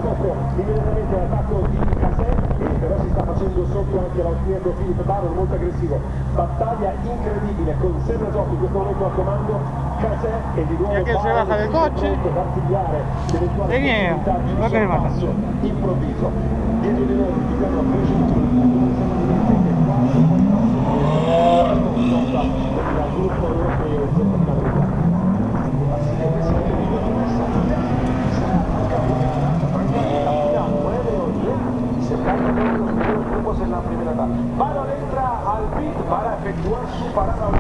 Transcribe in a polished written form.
dopo immediatamente l'attacco di Casè, però si sta facendo sotto anche l'austriaco Philipp Baron, molto aggressivo. Battaglia incredibile con Serrazov in questo momento a comando, Casè e di nuovo che se baja del coche ad artigliare l'eventuale possibilità di un sorpasso improvviso. Dietro di noi vediamo il gruppo europeo en la primera etapa. Baron entra al pit para efectuar su parada